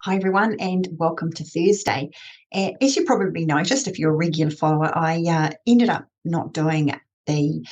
Hi, everyone, and welcome to Thursday. As you probably noticed, if you're a regular follower, I ended up not doing the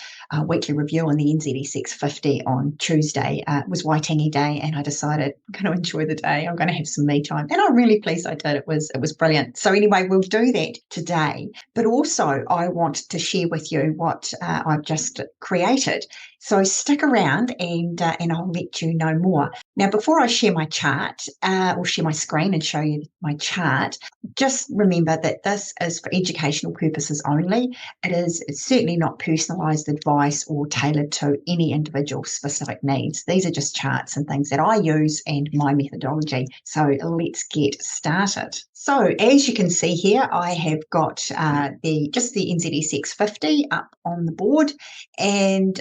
weekly review on the NZX 50 on Tuesday. It was Waitangi Day, and I decided I'm going to enjoy the day. I'm going to have some me time, and I'm really pleased I did. It was brilliant. So anyway, we'll do that today. But also, I want to share with you what I've just created. So stick around, and I'll let you know more. Now, before I share my chart or share my screen and show you my chart, just remember that this is for educational purposes only. It's certainly not personalised advice or tailored to any individual specific needs. These are just charts and things that I use and my methodology. So let's get started. So as you can see here, I have got the NZX 50 up on the board, and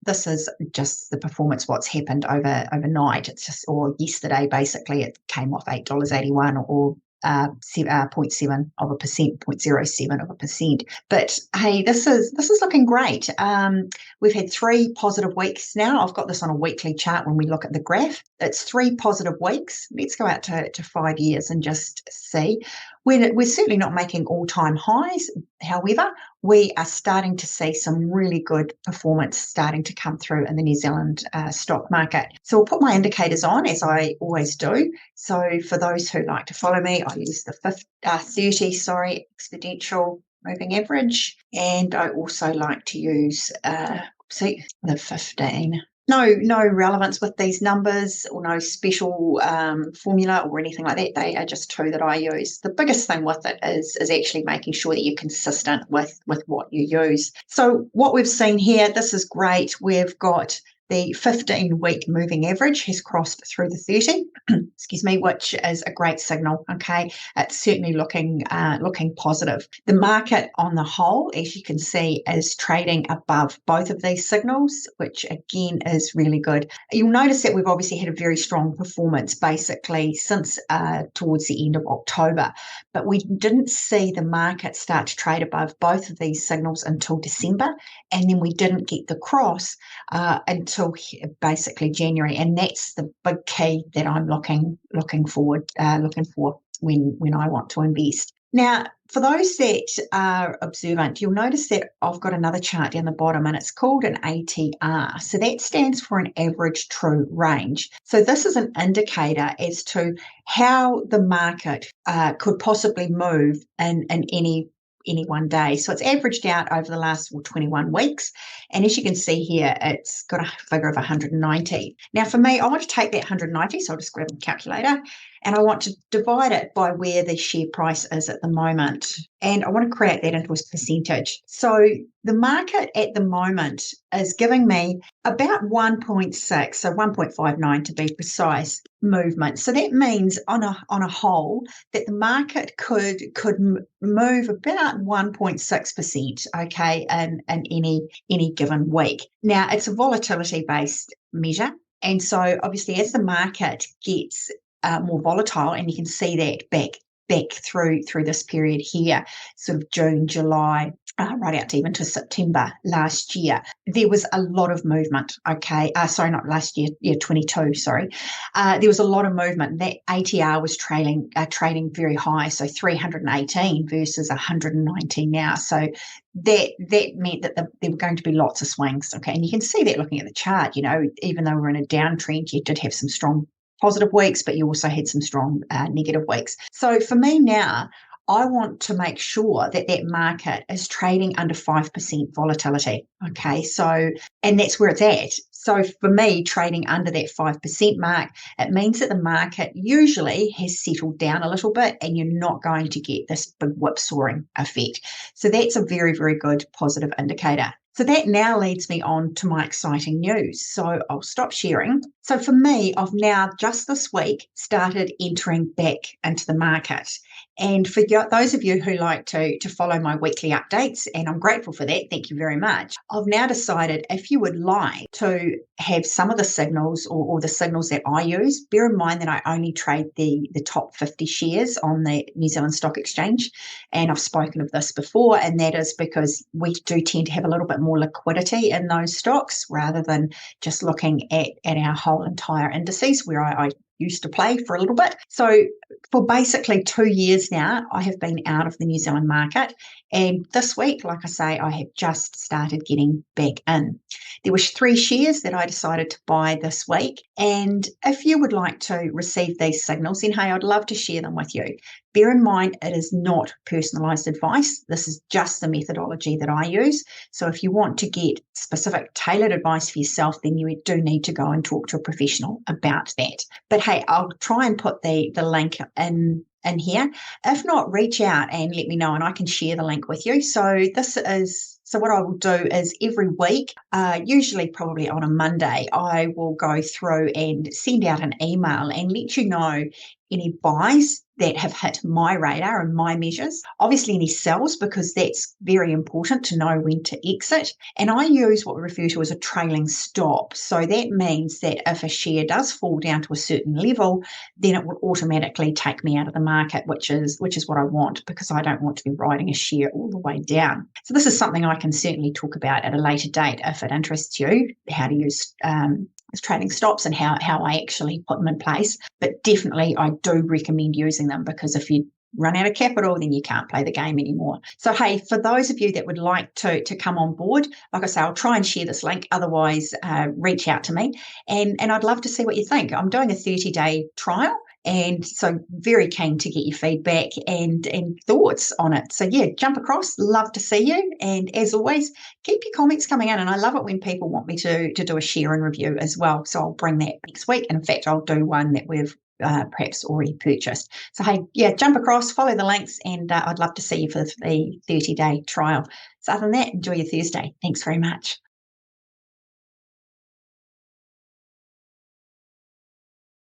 this is just the performance, what's happened overnight. It's just, or yesterday, basically, it came off $8.81 or 0.7 of a percent, 0.07 of a percent. But hey, this is looking great. We've had 3 positive weeks now. I've got this on a weekly chart. When we look at the graph, it's 3 positive weeks. Let's go out to 5 years and just see. We're certainly not making all-time highs. However, we are starting to see some really good performance starting to come through in the New Zealand stock market. So I'll put my indicators on, as I always do. So for those who like to follow me, I use the 30 exponential moving average, and I also like to use the 15. No relevance with these numbers, or no special formula or anything like that. They are just 2 that I use. The biggest thing with it is actually making sure that you're consistent with what you use. So what we've seen here, this is great. We've got the 15-week moving average has crossed through the 30, excuse me, which is a great signal. Okay, it's certainly looking positive. The market on the whole, as you can see, is trading above both of these signals, which again is really good. You'll notice that we've obviously had a very strong performance basically since towards the end of October, but we didn't see the market start to trade above both of these signals until December, and then we didn't get the cross until basically January, and that's the big key that I'm looking for when I want to invest. Now, for those that are observant, you'll notice that I've got another chart down the bottom, and it's called an ATR. So that stands for an average true range. So this is an indicator as to how the market could possibly move in any one day. So it's averaged out over the last 21 weeks. And as you can see here, it's got a figure of 190. Now for me, I want to take that 190, so I'll just grab a calculator, and I want to divide it by where the share price is at the moment. And I want to create that into a percentage. So the market at the moment is giving me about 1.6, so 1.59 to be precise, movement. So that means on a whole that the market could move about 1.6%, okay, in any given week. Now it's a volatility based measure, and so obviously as the market gets more volatile, and you can see that back through this period here, sort of June, July, right out to even to September last year, there was a lot of movement. Okay, sorry, not last year, 22. Sorry, there was a lot of movement. That ATR was trading very high, so 318 versus 119 now. So that meant that there were going to be lots of swings. Okay, and you can see that looking at the chart. Even though we're in a downtrend, you did have some strong positive weeks, but you also had some strong negative weeks. So for me now, I want to make sure that market is trading under 5% volatility. Okay, so, and that's where it's at. So for me, trading under that 5% mark, it means that the market usually has settled down a little bit, and you're not going to get this big whipsawing effect. So that's a very, very good positive indicator. So that now leads me on to my exciting news. So I'll stop sharing. So for me, I've now just this week started entering back into the market. And for those of you who like to follow my weekly updates, and I'm grateful for that, thank you very much, I've now decided if you would like to have some of the signals or the signals that I use, bear in mind that I only trade the top 50 shares on the New Zealand Stock Exchange. And I've spoken of this before, and that is because we do tend to have a little bit more liquidity in those stocks rather than just looking at our whole entire indices, where I used to play for a little bit. So for basically 2 years now, I have been out of the New Zealand market. And this week, like I say, I have just started getting back in. There were 3 shares that I decided to buy this week. And if you would like to receive these signals, then hey, I'd love to share them with you. Bear in mind, it is not personalised advice. This is just the methodology that I use. So if you want to get specific tailored advice for yourself, then you do need to go and talk to a professional about that. But hey, I'll try and put the link in here. If not, reach out and let me know and I can share the link with you. So what I will do is every week, usually probably on a Monday, I will go through and send out an email and let you know any buys that have hit my radar and my measures. Obviously any sells, because that's very important to know when to exit. And I use what we refer to as a trailing stop. So that means that if a share does fall down to a certain level, then it will automatically take me out of the market, which is what I want, because I don't want to be riding a share all the way down. So this is something I can certainly talk about at a later date if it interests you, how to use trading stops and how I actually put them in place. But definitely I do recommend using them, because if you run out of capital, then you can't play the game anymore. So hey, for those of you that would like to come on board, like I say, I'll try and share this link. Otherwise, reach out to me and I'd love to see what you think. I'm doing a 30-day trial. And so very keen to get your feedback and thoughts on it. So yeah, jump across, love to see you. And as always, keep your comments coming in. And I love it when people want me to do a share and review as well. So I'll bring that next week. And in fact, I'll do one that we've perhaps already purchased. So hey, yeah, jump across, follow the links, and I'd love to see you for the 30-day trial. So other than that, enjoy your Thursday. Thanks very much.